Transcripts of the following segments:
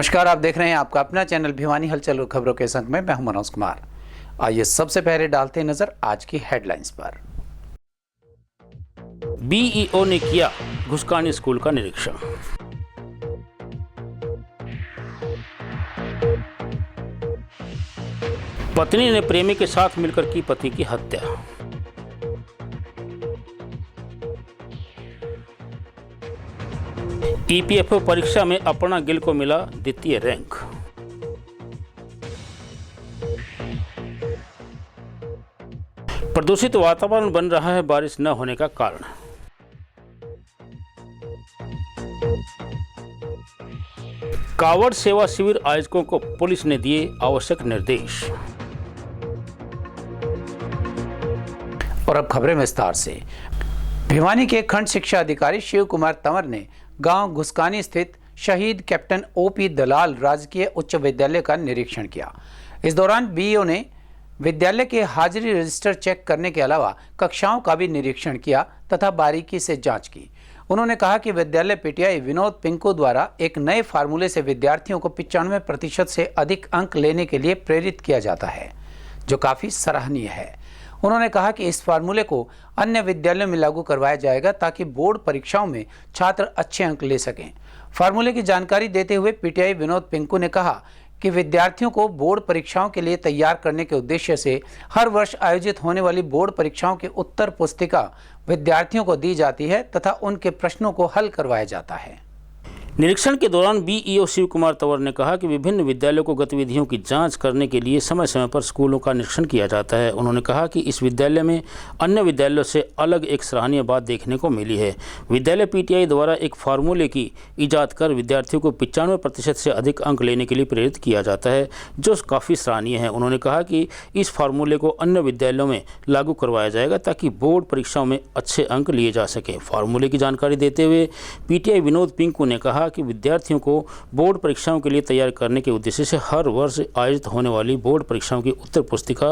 नमस्कार, आप देख रहे हैं आपका अपना चैनल भिवानी हलचल और खबरों के संग में मैं हूं मनोज कुमार। आइए सबसे पहले डालते हैं नजर आज की हेडलाइंस पर। बीईओ ने किया घुसकानी स्कूल का निरीक्षण। पत्नी ने प्रेमी के साथ मिलकर की पति की हत्या। ईपीएफओ परीक्षा में अपर्णा गिल को मिला द्वितीय रैंक। प्रदूषित वातावरण बन रहा है बारिश न होने का कारण। कांवड़ सेवा शिविर आयोजकों को पुलिस ने दिए आवश्यक निर्देश। और अब खबरें विस्तार से। भिवानी के खंड शिक्षा अधिकारी शिव कुमार तंवर ने गांव घुसकानी स्थित शहीद कैप्टन ओपी दलाल राजकीय उच्च विद्यालय का निरीक्षण किया। इस दौरान बीईओ ने विद्यालय के हाजिरी रजिस्टर चेक करने के अलावा कक्षाओं का भी निरीक्षण किया तथा बारीकी से जांच की। उन्होंने कहा कि विद्यालय पीटीआई विनोद पिंकू द्वारा एक नए फार्मूले से विद्यार्थियों को 95% से अधिक अंक लेने के लिए प्रेरित किया जाता है, जो काफ़ी सराहनीय है। उन्होंने कहा कि इस फार्मूले को अन्य विद्यालयों में लागू करवाया जाएगा ताकि बोर्ड परीक्षाओं में छात्र अच्छे अंक ले सकें। फार्मूले की जानकारी देते हुए पीटीआई विनोद पिंकू ने कहा कि विद्यार्थियों को बोर्ड परीक्षाओं के लिए तैयार करने के उद्देश्य से हर वर्ष आयोजित होने वाली बोर्ड परीक्षाओं की उत्तर पुस्तिका विद्यार्थियों को दी जाती है तथा उनके प्रश्नों को हल करवाया जाता है। निरीक्षण के दौरान बीईओ शिव कुमार तंवर ने कहा कि विभिन्न विद्यालयों को गतिविधियों की जांच करने के लिए समय समय पर स्कूलों का निरीक्षण किया जाता है। उन्होंने कहा कि इस विद्यालय में अन्य विद्यालयों से अलग एक सराहनीय बात देखने को मिली है। विद्यालय पीटीआई द्वारा एक फार्मूले की इजाद कर विद्यार्थियों को 95% से अधिक अंक लेने के लिए प्रेरित किया जाता है, जो काफ़ी सराहनीय है। उन्होंने कहा कि इस फार्मूले को अन्य विद्यालयों में लागू करवाया जाएगा ताकि बोर्ड परीक्षाओं में अच्छे अंक लिए जा सकें। फार्मूले की जानकारी देते हुए पीटीआई विनोद पिंकू ने कहा कि विद्यार्थियों को बोर्ड परीक्षाओं के लिए तैयार करने के उद्देश्य से हर वर्ष आयोजित होने वाली बोर्ड परीक्षाओं की उत्तर पुस्तिका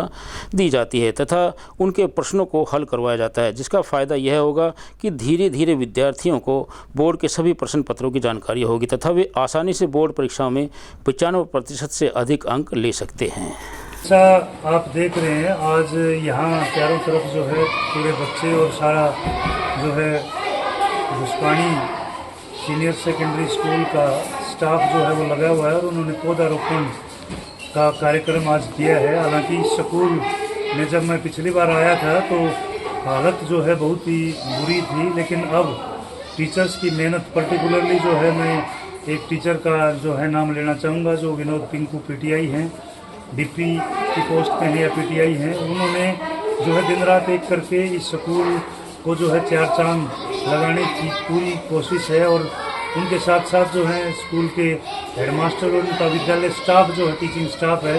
दी जाती है तथा उनके प्रश्नों को हल करवाया जाता है, जिसका फायदा यह होगा कि धीरे धीरे विद्यार्थियों को बोर्ड के सभी प्रश्न पत्रों की जानकारी होगी तथा वे आसानी से बोर्ड परीक्षाओं में 95% से अधिक अंक ले सकते हैं। ऐसा आप देख रहे हैं आज यहाँ चारों तरफ जो है पूरे बच्चे और सारा जो है घुसकानी सीनियर सेकेंडरी स्कूल का स्टाफ जो है वो लगा हुआ है और उन्होंने पौधारोपण का कार्यक्रम आज किया है। हालांकि इस स्कूल में जब मैं पिछली बार आया था तो हालत जो है बहुत ही बुरी थी, लेकिन अब टीचर्स की मेहनत, पर्टिकुलरली जो है मैं एक टीचर का जो है नाम लेना चाहूँगा जो विनोद पिंकू पीटीआई हैं, डीपी की पोस्ट पे हैं या पीटीआई हैं। उन्होंने जो है दिन रात एक करके इस स्कूल को जो है चार चांद लगाने की पूरी कोशिश है और उनके साथ साथ जो है स्कूल के हेडमास्टर और उनका विद्यालय स्टाफ जो है, टीचिंग स्टाफ है,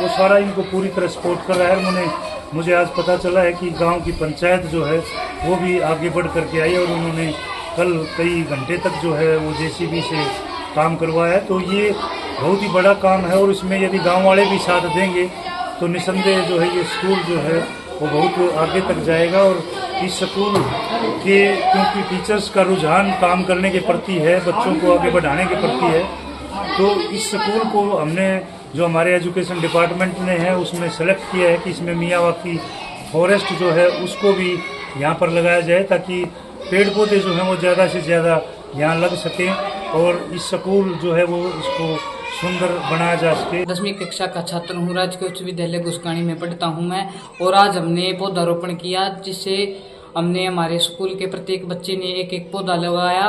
वो सारा इनको पूरी तरह सपोर्ट कर रहा है। मुझे आज पता चला है कि गांव की पंचायत जो है वो भी आगे बढ़ करके आई और उन्होंने कल कई घंटे तक जो है वो जेसीबी से काम करवाया है। तो ये बहुत ही बड़ा काम है और इसमें यदि गाँव वाले भी साथ देंगे तो निसंदेह जो है ये स्कूल जो है वो बहुत आगे तक जाएगा। और इस स्कूल के क्योंकि टीचर्स का रुझान काम करने के प्रति है, बच्चों को आगे बढ़ाने के प्रति है, तो इस स्कूल को हमने जो हमारे एजुकेशन डिपार्टमेंट ने है उसमें सेलेक्ट किया है कि इसमें मियावाकी फॉरेस्ट जो है उसको भी यहाँ पर लगाया जाए ताकि पेड़ पौधे जो हैं वो ज़्यादा से ज़्यादा यहाँ लग सकें और इस स्कूल जो है वो इसको सुंदर बनाया जा सके। 10वीं कक्षा का छात्र हूँ, राजकीय उच्च विद्यालय घुसकानी में पढ़ता हूँ मैं, और आज हमने पौधारोपण किया जिससे हमने हमारे स्कूल के प्रत्येक बच्चे ने एक एक पौधा लगाया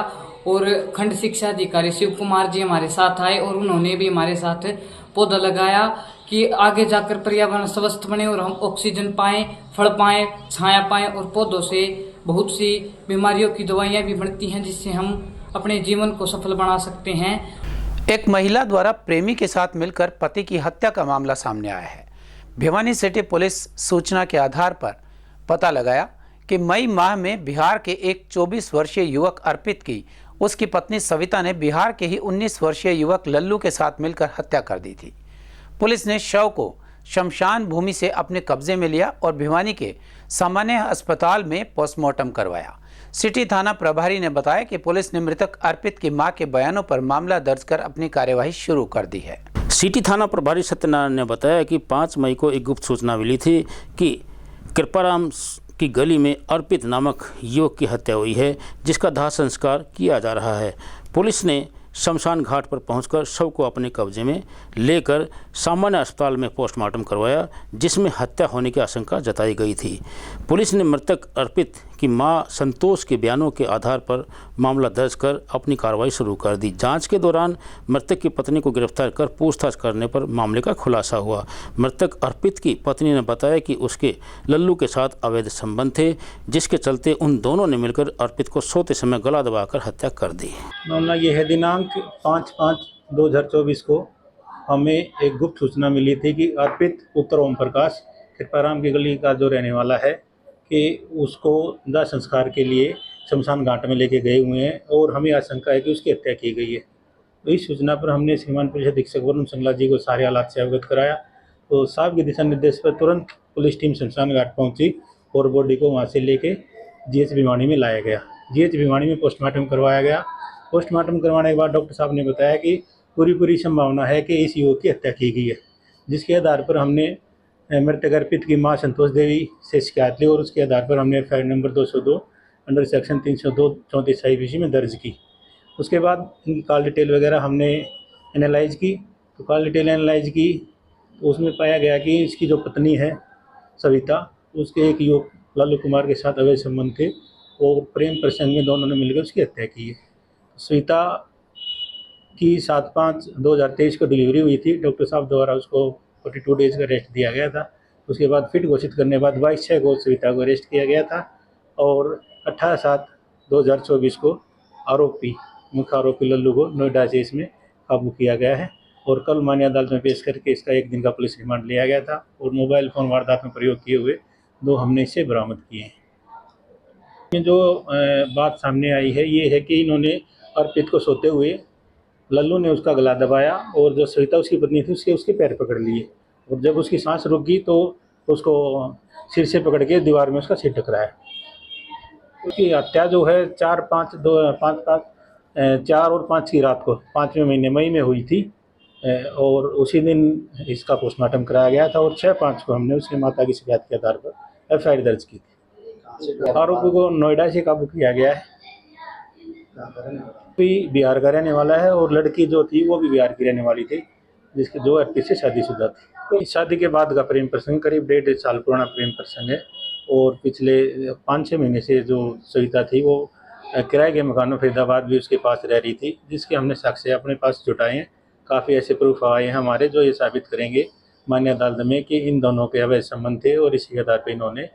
और खंड शिक्षा अधिकारी शिव कुमार जी हमारे साथ आए और उन्होंने भी हमारे साथ पौधा लगाया कि आगे जाकर पर्यावरण स्वस्थ बने और हम ऑक्सीजन पाएं, फल पाएं, छाया पाएं और पौधों से बहुत सी बीमारियों की दवाइयाँ भी बनती हैं जिससे हम अपने जीवन को सफल बना सकते हैं। एक महिला द्वारा प्रेमी के साथ मिलकर पति की हत्या का मामला सामने आया है। भिवानी सिटी पुलिस सूचना के आधार पर पता लगाया कि मई माह में बिहार के एक 24 वर्षीय युवक अर्पित की उसकी पत्नी सविता ने बिहार के ही 19 वर्षीय युवक लल्लू के साथ मिलकर हत्या कर दी थी। पुलिस ने शव को शमशान भूमि से अपने कब्जे में लिया और भिवानी के सामान्य अस्पताल में पोस्टमार्टम करवाया। सिटी थाना प्रभारी ने बताया कि पुलिस ने मृतक अर्पित की मां के बयानों पर मामला दर्ज कर अपनी कार्यवाही शुरू कर दी है। सिटी थाना प्रभारी सत्यनारायण ने बताया कि 5 मई को एक गुप्त सूचना मिली थी कि कृपाराम की गली में अर्पित नामक युवक की हत्या हुई है, जिसका दाह संस्कार किया जा रहा है। पुलिस ने शमशान घाट पर पहुंचकर शव को अपने कब्जे में लेकर सामान्य अस्पताल में पोस्टमार्टम करवाया, जिसमें हत्या होने की आशंका जताई गई थी। पुलिस ने मृतक अर्पित की मां संतोष के बयानों के आधार पर मामला दर्ज कर अपनी कार्रवाई शुरू कर दी। जांच के दौरान मृतक की पत्नी को गिरफ्तार कर पूछताछ करने पर मामले का खुलासा हुआ। मृतक अर्पित की पत्नी ने बताया कि उसके लल्लू के साथ अवैध संबंध थे, जिसके चलते उन दोनों ने मिलकर अर्पित को सोते समय गला दबाकर हत्या कर दी। मामला ये है, दिनांक 5/5/2024 को हमें एक गुप्त सूचना मिली थी कि अर्पित पुत्र ओम प्रकाश कृपाराम की गली का जो रहने वाला है कि उसको दाह संस्कार के लिए शमशान घाट में लेके गए हुए हैं और हमें आशंका है कि उसकी हत्या की गई है। तो इस सूचना पर हमने श्रीमान पुलिस अधीक्षक वरुण संगला जी को सारे हालात से अवगत कराया। तो साहब के दिशा निर्देश पर तुरंत पुलिस टीम शमशान घाट पहुंची और बॉडी को वहां से लेके GH भिवानी में लाया गया। GH भिवानी में पोस्टमार्टम करवाया गया। पोस्टमार्टम करवाने के बाद डॉक्टर साहब ने बताया कि पूरी संभावना है कि इस युवक की हत्या की गई है, जिसके आधार पर हमने मृतक अर्पित की मां संतोष देवी से शिकायत ली और उसके आधार पर हमने FIR number 202 under section 302/34 IPC में दर्ज की। उसके बाद इनकी कॉल डिटेल वगैरह हमने एनालाइज की। तो कॉल डिटेल एनालाइज की तो उसमें पाया गया कि इसकी जो पत्नी है सविता, उसके एक युवक लालू कुमार के साथ अवैध संबंध थे और प्रेम प्रसंग में दोनों ने मिलकर उसकी हत्या की है। सविता की 7/5/2023 को डिलीवरी हुई थी। डॉक्टर साहब द्वारा उसको 42 डेज का रेस्ट दिया गया था। उसके बाद फिट घोषित करने के बाद 22/6 को सविता को अरेस्ट किया गया था और 18/7/2024 को मुख्य आरोपी लल्लू को नोएडा से इसमें काबू किया गया है और कल मान्य अदालत में पेश करके इसका 1 दिन का पुलिस रिमांड लिया गया था और मोबाइल फ़ोन वारदात में प्रयोग किए हुए 2 हमने इसे बरामद किए हैं। जो बात सामने आई है ये है कि इन्होंने अर्पित को सोते हुए लल्लू ने उसका गला दबाया और जो सविता उसकी पत्नी थी उसके पैर पकड़ लिए और जब उसकी सांस रुक गई तो उसको सिर से पकड़ के दीवार में उसका सिर टकराया। उसकी हत्या जो है 4 और 5 की रात को 5वें महीने मई में हुई थी और उसी दिन इसका पोस्टमार्टम कराया गया था और 6/5 को हमने उसकी माता की शिकायत के आधार पर FIR दर्ज की थी। आरोपी को नोएडा से काबू किया गया है। बिहार का रहने वाला है और लड़की जो थी वो भी बिहार की रहने वाली थी, जिसकी जो अर्पित से शादीशुदा थी। तो शादी के बाद का प्रेम प्रसंग करीब 1.5 साल पुराना प्रेम प्रसंग है और पिछले 5-6 महीने से जो सविता थी वो किराए के मकान में फरीदाबाद भी उसके पास रह रही थी, जिसके हमने साक्ष्य अपने पास जुटाए हैं। काफ़ी ऐसे प्रूफ आए हैं हमारे जो ये साबित करेंगे मान्य अदालत में कि इन दोनों के अवैध संबंध थे और इसी के आधार पर इन्होंने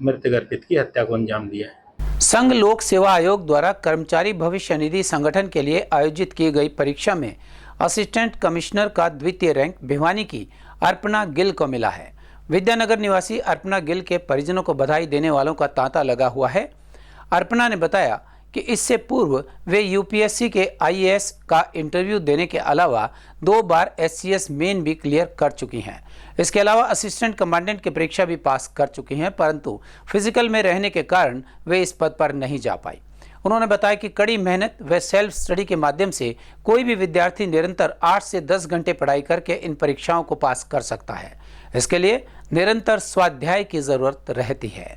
मृतक अर्पित की हत्या को अंजाम दिया है। संघ लोक सेवा आयोग द्वारा कर्मचारी भविष्य निधि संगठन के लिए आयोजित की गई परीक्षा में असिस्टेंट कमिश्नर का द्वितीय रैंक भिवानी की अर्पणा गिल को मिला है। विद्यानगर निवासी अर्पणा गिल के परिजनों को बधाई देने वालों का तांता लगा हुआ है। अर्पणा ने बताया कि इससे पूर्व वे UPSC के IAS का इंटरव्यू देने के अलावा 2 बार SCS मेन भी क्लियर कर चुकी हैं। इसके अलावा असिस्टेंट कमांडेंट की परीक्षा भी पास कर चुकी हैं, परंतु फिजिकल में रहने के कारण वे इस पद पर नहीं जा पाई। उन्होंने बताया कि कड़ी मेहनत व सेल्फ स्टडी के माध्यम से कोई भी विद्यार्थी निरंतर 8 से 10 घंटे पढ़ाई करके इन परीक्षाओं को पास कर सकता है। इसके लिए निरंतर स्वाध्याय की जरूरत रहती है।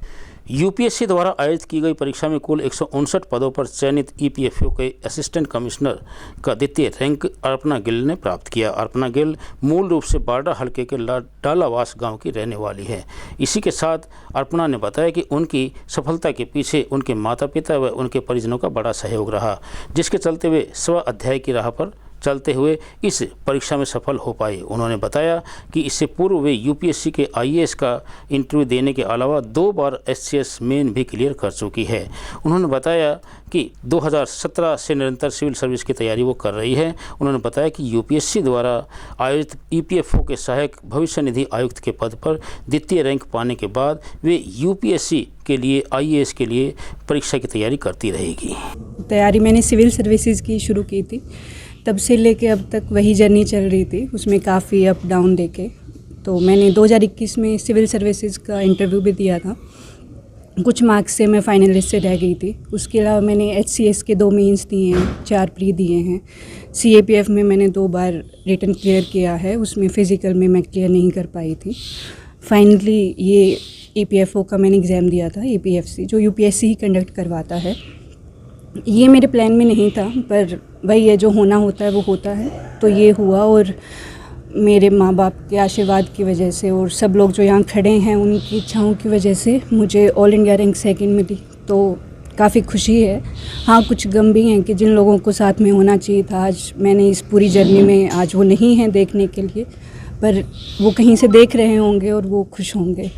UPSC द्वारा आयोजित की गई परीक्षा में कुल 159 पदों पर चयनित EPFO के असिस्टेंट कमिश्नर का द्वितीय रैंक अर्पणा गिल ने प्राप्त किया। अर्पणा गिल मूल रूप से बारडा हल्के के डालावास गांव की रहने वाली है। इसी के साथ अर्पणा ने बताया कि उनकी सफलता के पीछे उनके माता पिता व उनके परिजनों का बड़ा सहयोग रहा, जिसके चलते वे स्व अध्याय की राह पर चलते हुए इस परीक्षा में सफल हो पाए। उन्होंने बताया कि इससे पूर्व वे UPSC के IAS का इंटरव्यू देने के अलावा 2 बार SCS मेन भी क्लियर कर चुकी है। उन्होंने बताया कि 2017 से निरंतर सिविल सर्विस की तैयारी वो कर रही है। उन्होंने बताया कि UPSC द्वारा आयोजित EPFO के सहायक भविष्य निधि आयुक्त के पद पर द्वितीय रैंक पाने के बाद वे UPSC के लिए IAS के लिए परीक्षा की तैयारी करती रहेगी। तैयारी मैंने सिविल सर्विसेज की शुरू की थी, तब से लेके अब तक वही जर्नी चल रही थी। उसमें काफ़ी अप डाउन देखे तो मैंने 2021 में सिविल सर्विसेज का इंटरव्यू भी दिया था कुछ मार्क्स से मैं फाइनल लिस्ट से रह गई थी। उसके अलावा मैंने HCS के 2 मेंस दिए हैं, 4 प्री दिए हैं। CAPF में मैंने 2 बार रिटन क्लियर किया है, उसमें फ़िज़िकल में मैं क्लियर नहीं कर पाई थी। फाइनली ये EPFO का मैंने एग्ज़ाम दिया था, APFC जो UPSC ही कंडक्ट करवाता है। ये मेरे प्लान में नहीं था, पर वही है, जो होना होता है वो होता है। तो ये हुआ, और मेरे माँ बाप के आशीर्वाद की वजह से और सब लोग जो यहाँ खड़े हैं उनकी इच्छाओं की वजह से मुझे ऑल इंडिया रैंक 2nd मिली। तो काफ़ी खुशी है। हाँ, कुछ गम भी हैं कि जिन लोगों को साथ में होना चाहिए था, आज मैंने इस पूरी जर्नी में, आज वो नहीं हैं देखने के लिए, पर वो कहीं से देख रहे होंगे और वो खुश होंगे।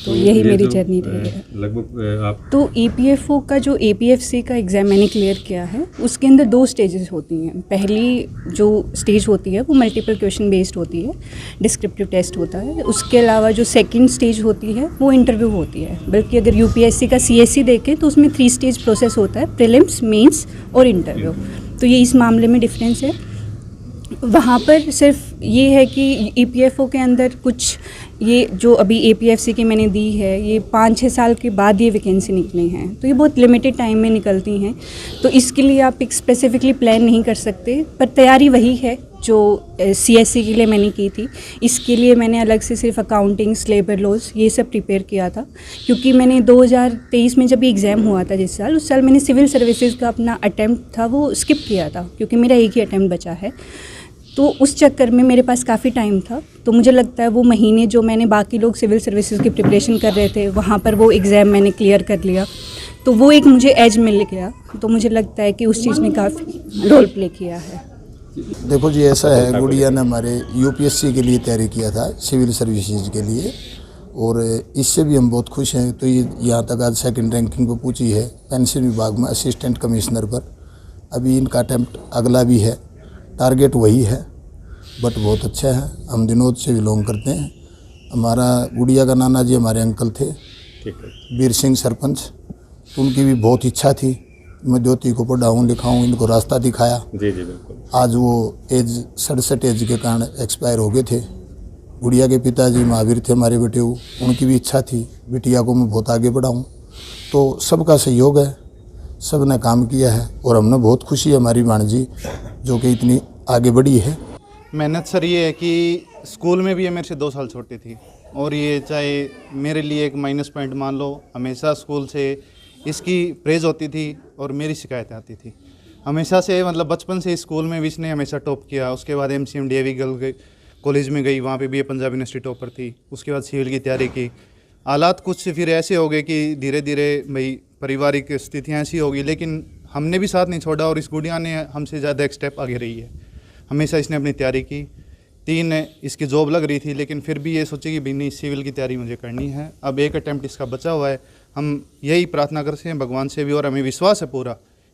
तो यही मेरी जर्नी रही है। लगभग आप तो EPFO का जो APFC का एग्ज़ाम मैंने क्लियर किया है, उसके अंदर 2 स्टेजेस होती हैं। पहली जो स्टेज होती है वो मल्टीपल क्वेश्चन बेस्ड होती है, डिस्क्रिप्टिव टेस्ट होता है। उसके अलावा जो सेकंड स्टेज होती है वो इंटरव्यू होती है। बल्कि अगर UPSC का CSE देखें तो उसमें 3 स्टेज प्रोसेस होता है, प्रीलिम्स, मेंस और इंटरव्यू। तो ये इस मामले में डिफरेंस है। वहाँ पर सिर्फ ये है कि EPFO के अंदर कुछ, ये जो अभी APFC की मैंने दी है, ये 5-6 साल के बाद ये वैकेंसी निकली हैं, तो ये बहुत लिमिटेड टाइम में निकलती हैं। तो इसके लिए आप एक स्पेसिफिकली प्लान नहीं कर सकते, पर तैयारी वही है जो CSE के लिए मैंने की थी। इसके लिए मैंने अलग से सिर्फ अकाउंटिंग्स, लेबर लॉज, ये सब प्रिपेयर किया था। क्योंकि मैंने 2023 में जब एग्ज़ाम हुआ था जिस साल, उस साल मैंने सिविल सर्विसेज का अपना अटैम्प्ट था वो स्किप किया था, क्योंकि मेरा एक ही अटैम्प्ट बचा है। तो उस चक्कर में मेरे पास काफ़ी टाइम था, तो मुझे लगता है वो महीने जो मैंने, बाकी लोग सिविल सर्विसेज की प्रिपरेशन कर रहे थे, वहाँ पर वो एग्ज़ाम मैंने क्लियर कर लिया, तो वो एक मुझे एज मिल गया। तो मुझे लगता है कि उस चीज़ ने काफ़ी रोल प्ले किया है। देखो जी, ऐसा है, गुड़िया ने हमारे UPSC के लिए तैयारी किया था, सिविल सर्विसेज के लिए, और इससे भी हम बहुत खुश हैं। तो ये यहाँ तक आज 2nd रैंकिंग पर पूछी है, पेंशन विभाग में असिस्टेंट कमिश्नर पर। अभी इनका अटैम्प्ट अगला भी है, टारगेट वही है, बट बहुत अच्छा है। हम विनोद से बिलोंग करते हैं। हमारा गुड़िया का नाना जी हमारे अंकल थे, वीर सिंह सरपंच। तो उनकी भी बहुत इच्छा थी मैं ज्योति को पढ़ाऊँ, लिखाऊँ, इनको रास्ता दिखाया। जी बिल्कुल। आज वो एज 67 एज के कारण एक्सपायर हो गए थे। गुड़िया के पिताजी महावीर थे हमारे बेटे, उनकी भी इच्छा थी बिटिया को मैं बहुत आगे बढ़ाऊँ। तो सबका सहयोग है, सब ने काम किया है, और हमने बहुत खुशी है हमारी भाणजी जो कि इतनी आगे बढ़ी है। मेहनत सर ये है कि स्कूल में भी ये मेरे से 2 साल छोटी थी, और ये चाहे मेरे लिए एक माइनस पॉइंट मान लो, हमेशा स्कूल से इसकी प्रेज होती थी और मेरी शिकायतें आती थी हमेशा से। मतलब बचपन से स्कूल में भी इसने हमेशा टॉप किया। उसके बाद MCM DAV गर्ल कॉलेज में गई, वहाँ पे भी ये पंजाब यूनिवर्सिटी टॉपर थी। उसके बाद सिविल की तैयारी की। हालात कुछ फिर ऐसे हो गए कि धीरे धीरे भाई पारिवारिक स्थितियाँ ऐसी होगी, लेकिन हमने भी साथ नहीं छोड़ा, और इस गुड़िया ने हमसे ज़्यादा एक स्टेप आगे रही है। हमेशा इसने अपनी तैयारी की। 3 इसकी जॉब लग रही थी, लेकिन फिर भी ये सोचे कि भाई नहीं, सिविल की तैयारी मुझे करनी है। अब एक अटैम्प्ट इसका बचा हुआ है। हम यही प्रार्थना करते हैं भगवान से भी, और हमें विश्वास है पूरा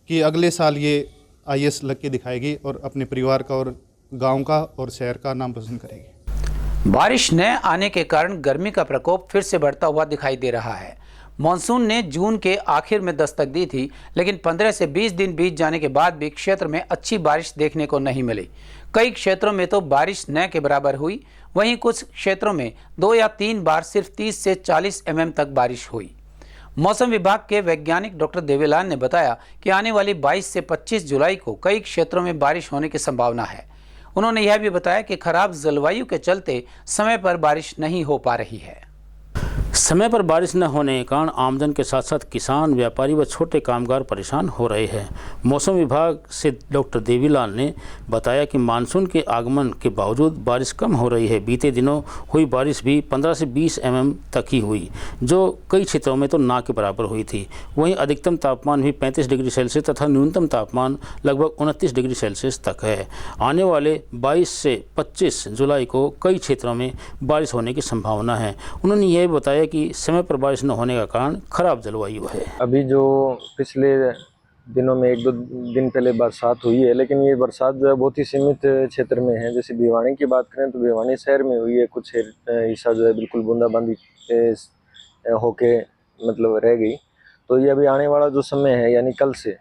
कि अगले साल ये IAS लग के दिखाएगी और अपने परिवार का और गांव का और शहर का नाम रोशन करेगी। बारिश न आने के कारण गर्मी का प्रकोप फिर से बढ़ता हुआ दिखाई दे रहा है। मानसून ने जून के आखिर में दस्तक दी थी, लेकिन 15 से 20 दिन बीत जाने के बाद भी क्षेत्र में अच्छी बारिश देखने को नहीं मिली। कई क्षेत्रों में तो बारिश न के बराबर हुई, वहीं कुछ क्षेत्रों में 2 या 3 बार सिर्फ 30 से 40 mm तक बारिश हुई। मौसम विभाग के वैज्ञानिक डॉक्टर देवीलाल ने बताया कि आने वाली 22 से 25 जुलाई को कई क्षेत्रों में बारिश होने की संभावना है। उन्होंने यह भी बताया कि खराब जलवायु के चलते समय पर बारिश नहीं हो पा रही है। समय पर बारिश न होने के कारण आमदन के साथ साथ किसान, व्यापारी व छोटे कामगार परेशान हो रहे हैं। मौसम विभाग से डॉक्टर देवीलाल ने बताया कि मानसून के आगमन के बावजूद बारिश कम हो रही है। बीते दिनों हुई बारिश भी 15 से 20 mm तक ही हुई, जो कई क्षेत्रों में तो ना के बराबर हुई थी। वहीं अधिकतम तापमान भी 35 डिग्री सेल्सियस तथा न्यूनतम तापमान लगभग 29 डिग्री सेल्सियस तक है। आने वाले 22 से 25 जुलाई को कई क्षेत्रों में बारिश होने की संभावना है। उन्होंने यह बताया कि समय पर बारिश न होने का कारण खराब जलवायु है। अभी जो पिछले दिनों में 1-2 दिन पहले बरसात हुई है, लेकिन ये बरसात जो है बहुत ही सीमित क्षेत्र में है। जैसे भिवानी की बात करें तो भिवानी शहर में हुई है, कुछ हिस्सा जो है बिल्कुल बूंदाबांदी होके मतलब रह गई। तो ये अभी आने वाला जो समय है, यानी कल से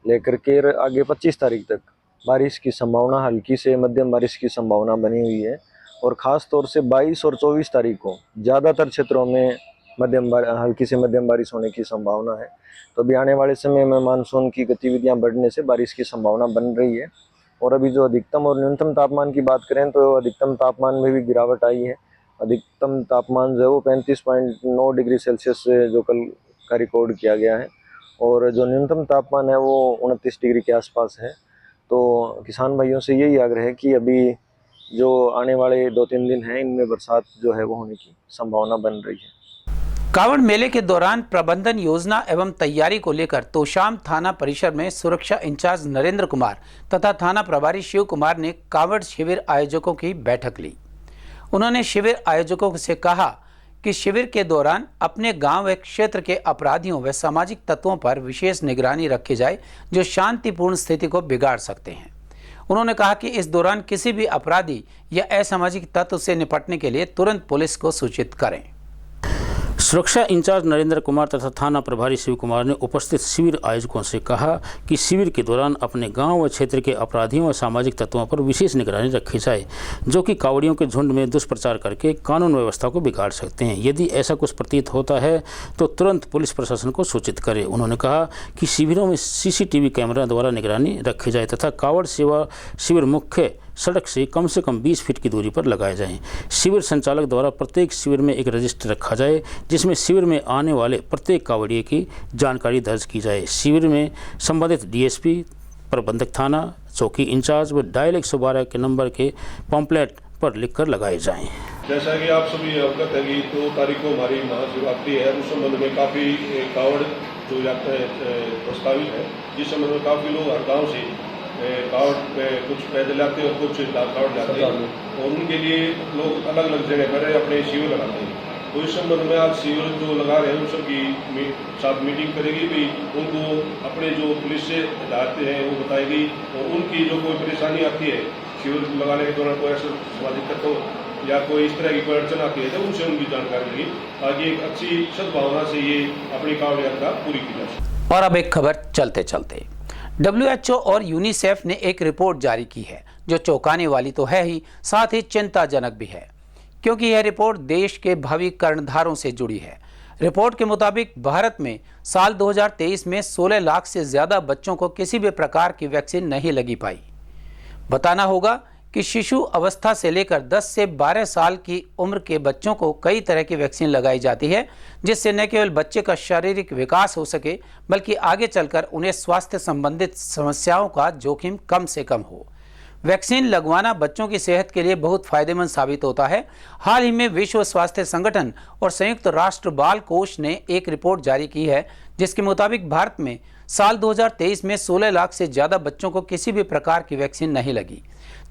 लेकर के आगे 25 तारीख तक बारिश की संभावना, हल्की से मध्यम बारिश की संभावना बनी हुई है। और ख़ास तौर से 22 और 24 तारीख को ज़्यादातर क्षेत्रों में हल्की से मध्यम बारिश होने की संभावना है। तो अभी आने वाले समय में मानसून की गतिविधियां बढ़ने से बारिश की संभावना बन रही है। और अभी जो अधिकतम और न्यूनतम तापमान की बात करें तो अधिकतम तापमान में भी गिरावट आई है। अधिकतम तापमान जो है वो 35.9 डिग्री सेल्सियस से जो कल का रिकॉर्ड किया गया है, और जो न्यूनतम तापमान है वो 29 डिग्री के आसपास है। तो किसान भाइयों से यही आग्रह है कि अभी जो आने वाले 2-3 दिन हैं इनमें बरसात जो है वो होने की संभावना बन रही है। कावड़ मेले के दौरान प्रबंधन योजना एवं तैयारी को लेकर तोशाम थाना परिसर में सुरक्षा इंचार्ज नरेंद्र कुमार तथा थाना प्रभारी शिव कुमार ने कावड़ शिविर आयोजकों की बैठक ली। उन्होंने शिविर आयोजकों से कहा कि शिविर के दौरान अपने गांव व क्षेत्र के अपराधियों व सामाजिक तत्वों पर विशेष निगरानी रखी जाए जो शांतिपूर्ण स्थिति को बिगाड़ सकते हैं। उन्होंने कहा कि इस दौरान किसी भी अपराधी या असामाजिक तत्व से निपटने के लिए तुरंत पुलिस को सूचित करें। सुरक्षा इंचार्ज नरेंद्र कुमार तथा थाना प्रभारी शिव कुमार ने उपस्थित शिविर आयोजकों से कहा कि शिविर के दौरान अपने गांव व क्षेत्र के अपराधियों व सामाजिक तत्वों पर विशेष निगरानी रखी जाए जो कि कावड़ियों के झुंड में दुष्प्रचार करके कानून व्यवस्था को बिगाड़ सकते हैं। यदि ऐसा कुछ प्रतीत होता है तो तुरंत पुलिस प्रशासन को सूचित करें। उन्होंने कहा कि शिविरों में CCTV कैमरा द्वारा निगरानी रखी जाए तथा कावड़ सेवा शिविर मुख्य सड़क से कम 20 फीट की दूरी पर लगाए जाएं। शिविर संचालक द्वारा प्रत्येक शिविर में एक रजिस्टर रखा जाए जिसमें शिविर में आने वाले प्रत्येक कावड़िए की जानकारी दर्ज की जाए। शिविर में संबंधित DSP, प्रबंधक थाना, चौकी इंचार्ज व डायल 112 के नंबर के पॉम्पलेट पर लिखकर लगाए जाएं। जैसा कि आप सभी अवगत है कि 2 तारीख को हमारी महाशिवरात्रि है। उस संबंध में काफ़ी कावड़ जो यात्रा प्रस्तावित है, जिस संबंध में काफ़ी लोग हर गाँव से कावड़ कुछ पैदल जाते हैं और कुछ कावड़ जाते हैं, और उनके लिए लोग अलग अलग जगह पर अपने शिविर लगाते हैं। तो इस संबंध में आज शिविर जो लगा रहे हैं उन सबकी साथ मीटिंग करेगी भी, उनको अपने जो पुलिस से हिदायतें हैं वो बताएगी, और उनकी जो कोई परेशानी आती है शिविर लगाने के दौरान, कोई ऐसा सामाजिक तत्व या कोई इस तरह की कोई अड़चन आती है तो उनसे उनकी जानकारी लेगी ताकि एक अच्छी सद्भावना से ये अपनी कावड़ यात्रा पूरी की जा सके। और अब एक खबर चलते चलते, WHO और यूनिसेफ ने एक रिपोर्ट जारी की है जो चौंकाने वाली तो है ही, साथ ही चिंताजनक भी है, क्योंकि यह रिपोर्ट देश के भावी कर्णधारों से जुड़ी है। रिपोर्ट के मुताबिक भारत में साल 2023 में 16 लाख से ज़्यादा बच्चों को किसी भी प्रकार की वैक्सीन नहीं लगी पाई। बताना होगा कि शिशु अवस्था से लेकर 10 से 12 साल की उम्र के बच्चों को कई तरह की वैक्सीन लगाई जाती है, जिससे न केवल बच्चे का शारीरिक विकास हो सके बल्कि आगे चलकर उन्हें स्वास्थ्य संबंधित समस्याओं का जोखिम कम से कम हो। वैक्सीन लगवाना बच्चों की सेहत के लिए बहुत फायदेमंद साबित होता है। हाल ही में विश्व स्वास्थ्य संगठन और संयुक्त राष्ट्र बाल कोष ने एक रिपोर्ट जारी की है जिसके मुताबिक भारत में साल 2023 में 16 लाख से ज़्यादा बच्चों को किसी भी प्रकार की वैक्सीन नहीं लगी।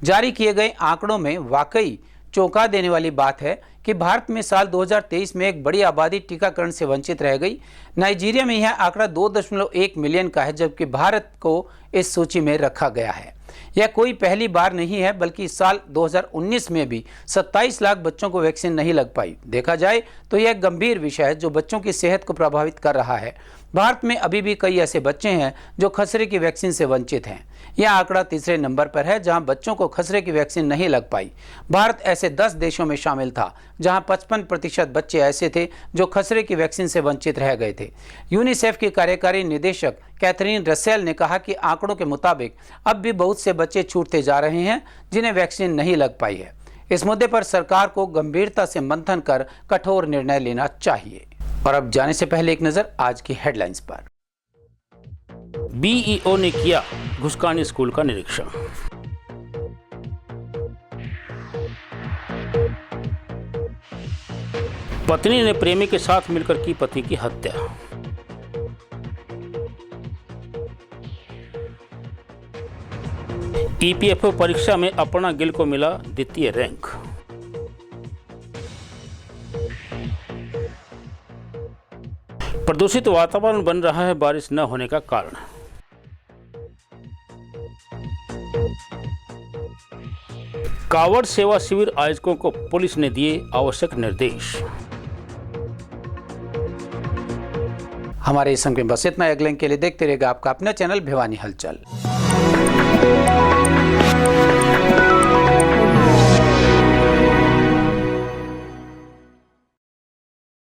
जारी किए गए आंकड़ों में वाकई चौंका देने वाली बात है कि भारत में साल 2023 में एक बड़ी आबादी टीकाकरण से वंचित रह गई। नाइजीरिया में यह आंकड़ा 2.1 मिलियन का है, जबकि भारत को इस सूची में रखा गया है। यह कोई पहली बार नहीं है, बल्कि साल 2019 में भी 27 लाख बच्चों को वैक्सीन नहीं लग पाई। देखा जाए तो यह गंभीर विषय है जो बच्चों की सेहत को प्रभावित कर रहा है। भारत में अभी भी कई ऐसे बच्चे हैं जो खसरे की वैक्सीन से वंचित हैं। यह आंकड़ा तीसरे नंबर पर है जहां बच्चों को खसरे की वैक्सीन नहीं लग पाई। भारत ऐसे 10 देशों में शामिल था जहां 55% बच्चे ऐसे थे जो खसरे की वैक्सीन से वंचित रह गए थे। यूनिसेफ की कार्यकारी निदेशक कैथरीन रसेल ने कहा कि आंकड़ों के मुताबिक अब भी बहुत से बच्चे छूटते जा रहे हैं जिन्हें वैक्सीन नहीं लग पाई है। इस मुद्दे पर सरकार को गंभीरता से मंथन कर कठोर निर्णय लेना चाहिए। और अब जाने से पहले एक नजर आज की हेडलाइंस पर। BEO ने किया घुसकानी स्कूल का निरीक्षण। पत्नी ने प्रेमी के साथ मिलकर की पति की हत्या। EPFO परीक्षा में अपर्णा गिल को मिला द्वितीय रैंक। प्रदूषित वातावरण बन रहा है बारिश न होने का कारण। कावड़ सेवा शिविर आयोजकों को पुलिस ने दिए आवश्यक निर्देश। हमारे इस अंक में बस इतना। अगले अंक के लिए देखते रहेगा आपका अपना चैनल भिवानी हलचल।